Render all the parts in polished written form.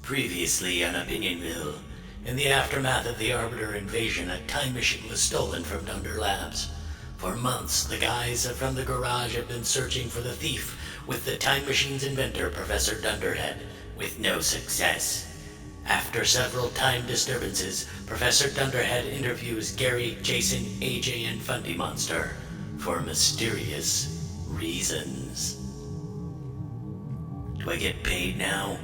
Previously on Opinion-Ville, in the aftermath of the Arbiter invasion, a time machine was stolen from Dunder Labs. For months, the guys from the garage have been searching for the thief with the time machine's inventor, Professor Dunderhead, with no success. After several time disturbances, Professor Dunderhead interviews Gary, Jason, AJ, and Fundy Monster for mysterious reasons. Do I get paid now?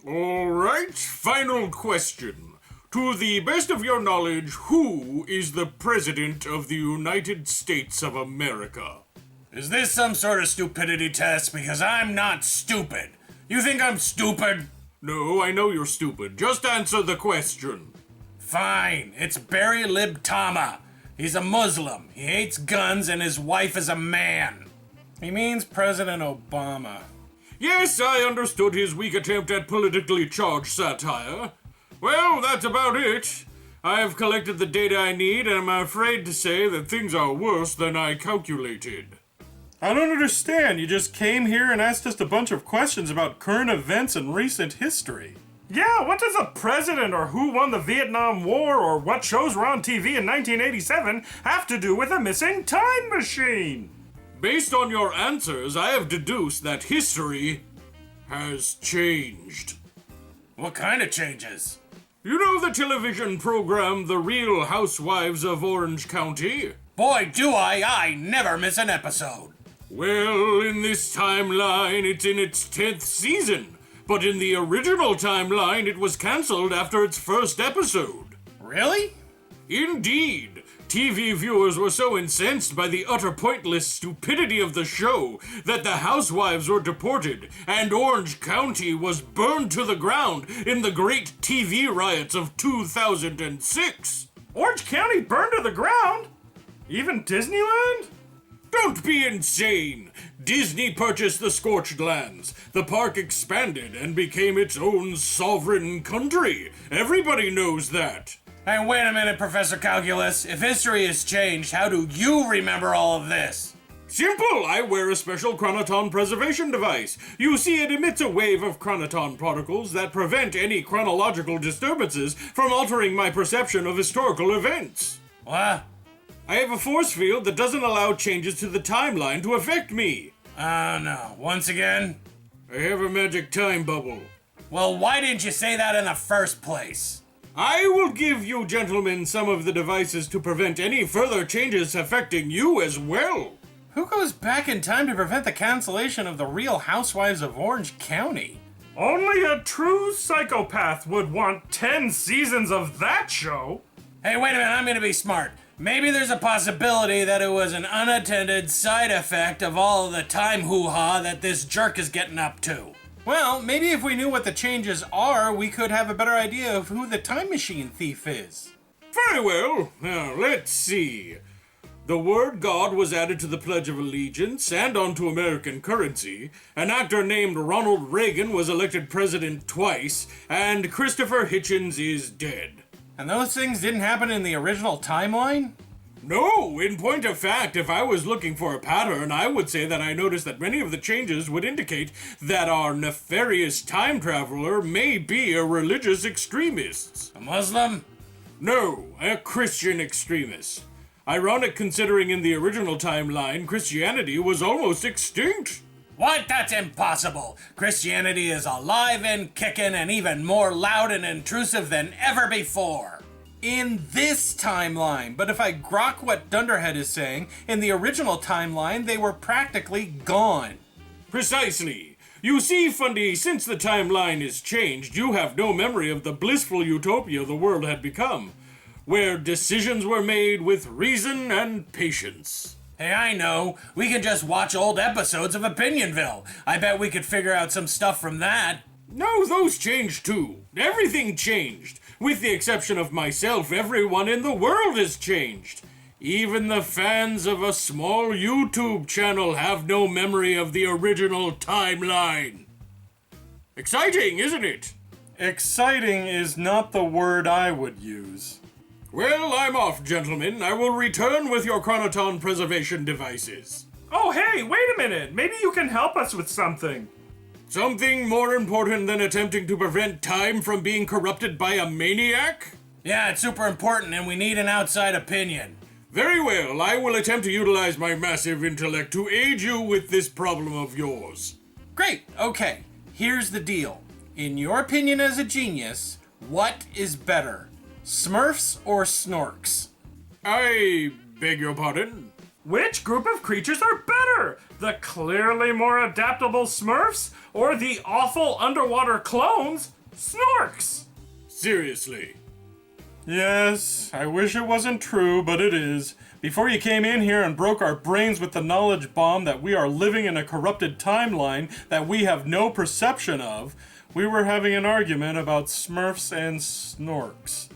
Alright, final question. To the best of your knowledge, who is the President of the United States of America? Is this some sort of stupidity test? Because I'm not stupid. You think I'm stupid? No, I know you're stupid. Just answer the question. Fine, it's Barry Libtama. He's a Muslim. He hates guns and his wife is a man. He means President Obama. Yes, I understood his weak attempt at politically charged satire. Well, that's about it. I have collected the data I need, and I'm afraid to say that things are worse than I calculated. I don't understand. You just came here and asked us a bunch of questions about current events and recent history. Yeah, what does a president or who won the Vietnam War or what shows were on TV in 1987 have to do with a missing time machine? Based on your answers, I have deduced that history has changed. What kind of changes? You know the television program The Real Housewives of Orange County? Boy, do I never miss an episode. Well, in this timeline, it's in its 10th season. But in the original timeline, it was cancelled after its first episode. Really? Indeed. TV viewers were so incensed by the utter pointless stupidity of the show that the housewives were deported and Orange County was burned to the ground in the great TV riots of 2006. Orange County burned to the ground? Even Disneyland? Don't be insane! Disney purchased the Scorched Lands. The park expanded and became its own sovereign country. Everybody knows that. Hey, wait a minute, Professor Calculus. If history has changed, how do you remember all of this? Simple! I wear a special chronoton preservation device. You see, it emits a wave of chronoton particles that prevent any chronological disturbances from altering my perception of historical events. What? I have a force field that doesn't allow changes to the timeline to affect me. Oh no. Once again? I have a magic time bubble. Well, why didn't you say that in the first place? I will give you gentlemen some of the devices to prevent any further changes affecting you as well. Who goes back in time to prevent the cancellation of the Real Housewives of Orange County? Only a true psychopath would want 10 seasons of that show. Hey, wait a minute, I'm gonna be smart. Maybe there's a possibility that it was an unattended side effect of all the time hoo-ha that this jerk is getting up to. Well, maybe if we knew what the changes are, we could have a better idea of who the time machine thief is. Very well. Now, let's see. The word God was added to the Pledge of Allegiance and onto American currency. An actor named Ronald Reagan was elected president twice, and Christopher Hitchens is dead. And those things didn't happen in the original timeline? No, in point of fact, if I was looking for a pattern, I would say that I noticed that many of the changes would indicate that our nefarious time traveler may be a religious extremist. A Muslim? No, a Christian extremist. Ironic considering in the original timeline, Christianity was almost extinct. What? That's impossible. Christianity is alive and kicking and even more loud and intrusive than ever before. In this timeline, but if I grok what Dunderhead is saying, in the original timeline, they were practically gone. Precisely. You see, Fundy, since the timeline is changed, you have no memory of the blissful utopia the world had become, where decisions were made with reason and patience. Hey, I know. We can just watch old episodes of Opinion-Ville. I bet we could figure out some stuff from that. No, those changed too. Everything changed. With the exception of myself, everyone in the world has changed. Even the fans of a small YouTube channel have no memory of the original timeline. Exciting, isn't it? Exciting is not the word I would use. Well, I'm off, gentlemen. I will return with your chronoton preservation devices. Oh, hey, wait a minute. Maybe you can help us with something. Something more important than attempting to prevent time from being corrupted by a maniac? Yeah, it's super important and we need an outside opinion. Very well, I will attempt to utilize my massive intellect to aid you with this problem of yours. Great, okay. Here's the deal. In your opinion as a genius, what is better? Smurfs or Snorks? I beg your pardon? Which group of creatures are better? The clearly more adaptable Smurfs or the awful underwater clones, Snorks? Seriously. Yes, I wish it wasn't true, but it is. Before you came in here and broke our brains with the knowledge bomb that we are living in a corrupted timeline that we have no perception of, we were having an argument about Smurfs and Snorks.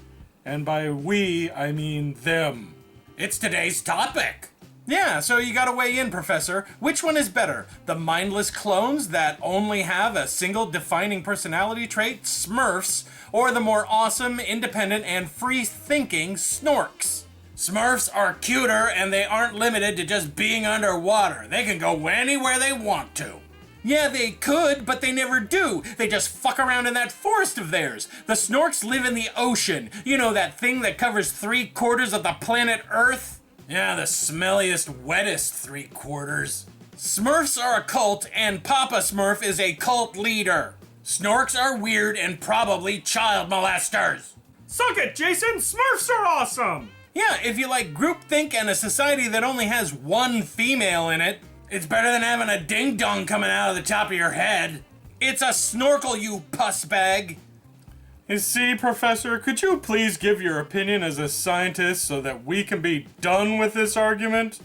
And by we, I mean them. It's today's topic. Yeah, so you gotta weigh in, Professor. Which one is better? The mindless clones that only have a single defining personality trait, Smurfs, or the more awesome, independent, and free-thinking Snorks? Smurfs are cuter, and they aren't limited to just being underwater. They can go anywhere they want to. Yeah, they could, but they never do. They just fuck around in that forest of theirs. The Snorks live in the ocean. You know, that thing that covers 3/4 of the planet Earth? Yeah, the smelliest, wettest 3/4. Smurfs are a cult, and Papa Smurf is a cult leader. Snorks are weird and probably child molesters. Suck it, Jason! Smurfs are awesome! Yeah, if you like groupthink and a society that only has one female in it, it's better than having a ding-dong coming out of the top of your head. It's a snorkel, you puss bag. You see, Professor, could you please give your opinion as a scientist so that we can be done with this argument?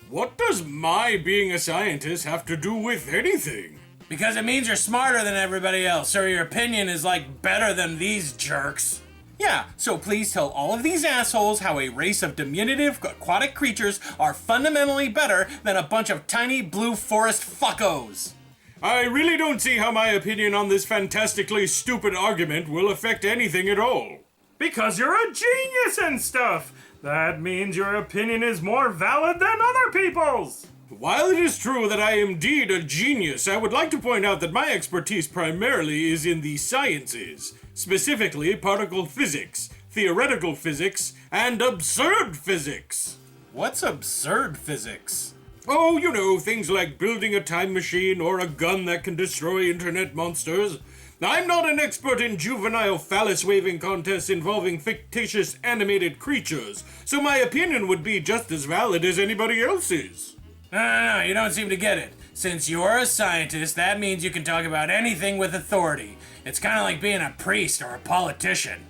What does my being a scientist have to do with anything? Because it means you're smarter than everybody else, or your opinion is like better than these jerks. Yeah, so please tell all of these assholes how a race of diminutive aquatic creatures are fundamentally better than a bunch of tiny blue forest fuckos. I really don't see how my opinion on this fantastically stupid argument will affect anything at all. Because you're a genius and stuff! That means your opinion is more valid than other people's! While it is true that I am indeed a genius, I would like to point out that my expertise primarily is in the sciences, specifically particle physics, theoretical physics, and absurd physics. What's absurd physics? Oh, you know, things like building a time machine or a gun that can destroy internet monsters. I'm not an expert in juvenile phallus-waving contests involving fictitious animated creatures, so my opinion would be just as valid as anybody else's. No, you don't seem to get it. Since you're a scientist, that means you can talk about anything with authority. It's kind of like being a priest or a politician.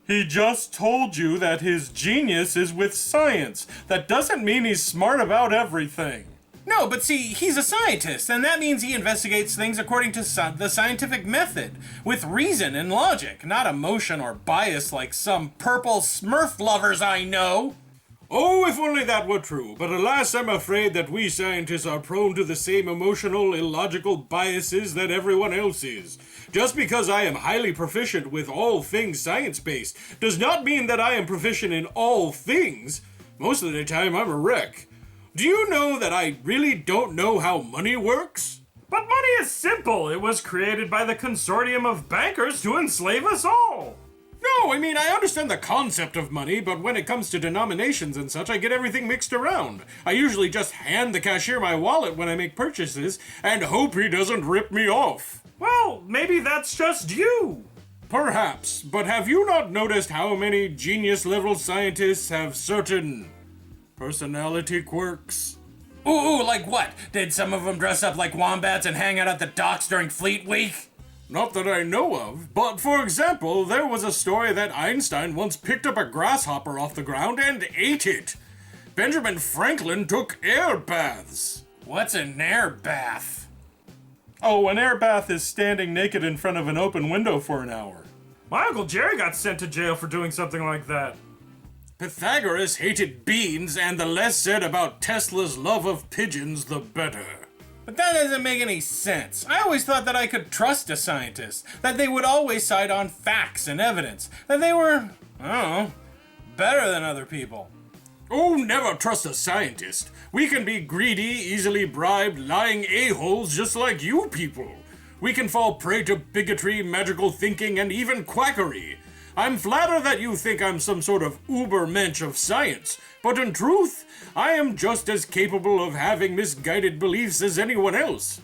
He just told you that his genius is with science. That doesn't mean he's smart about everything. No, but see, he's a scientist, and that means he investigates things according to the scientific method, with reason and logic, not emotion or bias like some purple Smurf lovers I know. Oh, if only that were true, but alas, I'm afraid that we scientists are prone to the same emotional, illogical biases that everyone else is. Just because I am highly proficient with all things science-based does not mean that I am proficient in all things. Most of the time, I'm a wreck. Do you know that I really don't know how money works? But money is simple. It was created by the consortium of bankers to enslave us all. No, I mean, I understand the concept of money, but when it comes to denominations and such, I get everything mixed around. I usually just hand the cashier my wallet when I make purchases and hope he doesn't rip me off. Well, maybe that's just you. Perhaps, but have you not noticed how many genius-level scientists have certain personality quirks? Ooh, like what? Did some of them dress up like wombats and hang out at the docks during Fleet Week? Not that I know of, but for example, there was a story that Einstein once picked up a grasshopper off the ground and ate it. Benjamin Franklin took air baths. What's an air bath? Oh, an air bath is standing naked in front of an open window for an hour. My Uncle Jerry got sent to jail for doing something like that. Pythagoras hated beans, and the less said about Tesla's love of pigeons, the better. But that doesn't make any sense. I always thought that I could trust a scientist, that they would always cite on facts and evidence, that they were, I don't know, better than other people. Oh, never trust a scientist. We can be greedy, easily bribed, lying a-holes just like you people. We can fall prey to bigotry, magical thinking, and even quackery. I'm flattered that you think I'm some sort of uber-mensch of science, but in truth, I am just as capable of having misguided beliefs as anyone else.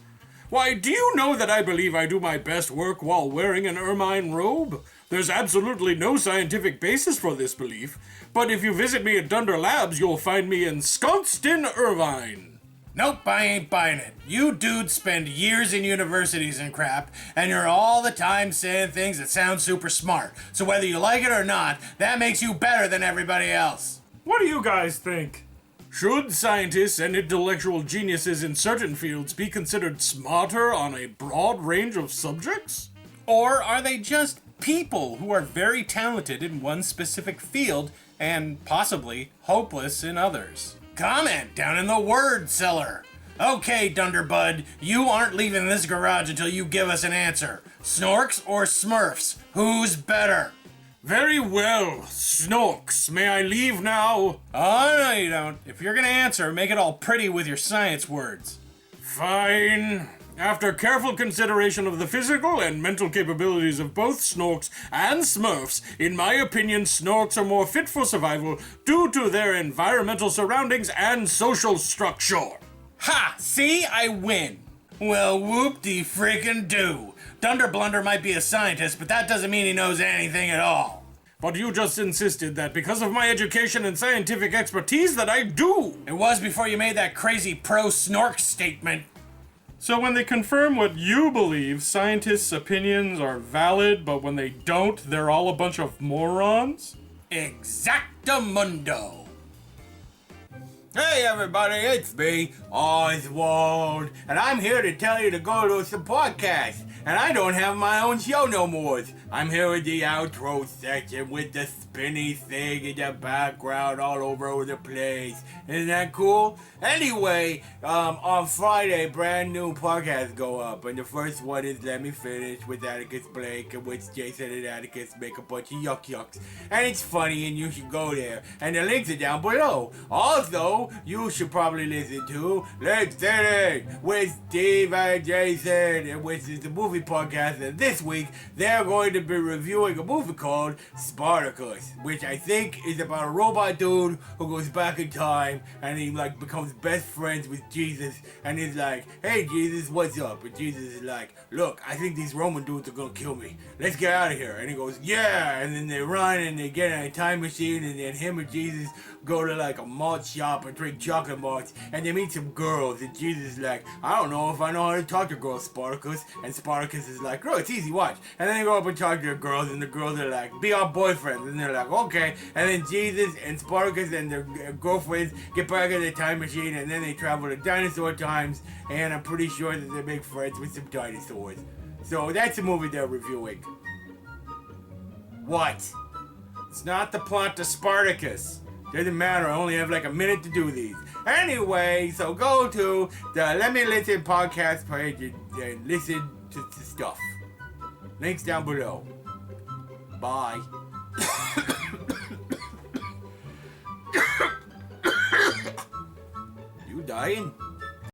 Why, do you know that I believe I do my best work while wearing an ermine robe? There's absolutely no scientific basis for this belief, but if you visit me at Dunder Labs, you'll find me ensconced in Irvine. Nope, I ain't buying it. You dudes spend years in universities and crap, and you're all the time saying things that sound super smart. So whether you like it or not, that makes you better than everybody else. What do you guys think? Should scientists and intellectual geniuses in certain fields be considered smarter on a broad range of subjects? Or are they just people who are very talented in one specific field and possibly hopeless in others? Comment down in the word cellar. Okay, Dunderbud, you aren't leaving this garage until you give us an answer. Snorks or Smurfs? Who's better? Very well, Snorks. May I leave now? Oh, no, you don't. If you're gonna answer, make it all pretty with your science words. Fine. After careful consideration of the physical and mental capabilities of both Snorks and Smurfs, in my opinion, Snorks are more fit for survival due to their environmental surroundings and social structure. Ha! See? I win. Well, whoop-de-freaking-do. Dunderblunder might be a scientist, but that doesn't mean he knows anything at all. But you just insisted that because of my education and scientific expertise that I do. It was before you made that crazy pro-Snork statement. So when they confirm what you believe, scientists' opinions are valid, but when they don't, they're all a bunch of morons? Exactamundo. Hey everybody, it's me, Oswald, and I'm here to tell you to go to some podcasts. And I don't have my own show no more. I'm here with the outro section with the spinny thing in the background all over the place. Isn't that cool? Anyway, on Friday, brand new podcasts go up. And the first one is Lemme Finish with Atticus Blake, in which Jason and Atticus make a bunch of yucks. And it's funny and you should go there. And the links are down below. Also, you should probably listen to Let's Finish with Steve and Jason, which is the movie podcast, and this week they're going to be reviewing a movie called Spartacus, which I think is about a robot dude who goes back in time and he like becomes best friends with Jesus, and he's like, hey Jesus, what's up? And Jesus is like, look, I think these Roman dudes are gonna kill me. Let's get out of here. And he goes, yeah, and then they run and they get in a time machine, and then him and Jesus go to like a malt shop and drink chocolate malts, and they meet some girls, and Jesus is like, I don't know if I know how to talk to girls, Spartacus. And Spartacus is like, oh, it's easy, watch. And then they go up and talk to the girls, and the girls are like, be our boyfriends. And they're like, okay. And then Jesus and Spartacus and their girlfriends get back in the time machine, and then they travel to dinosaur times, and I'm pretty sure that they make friends with some dinosaurs. So that's the movie they're reviewing. What? It's not the plot to Spartacus. Doesn't matter, I only have like a minute to do these. Anyway, so go to the Let Me Listen podcast page and listen to the stuff. Links down below. Bye. You dying?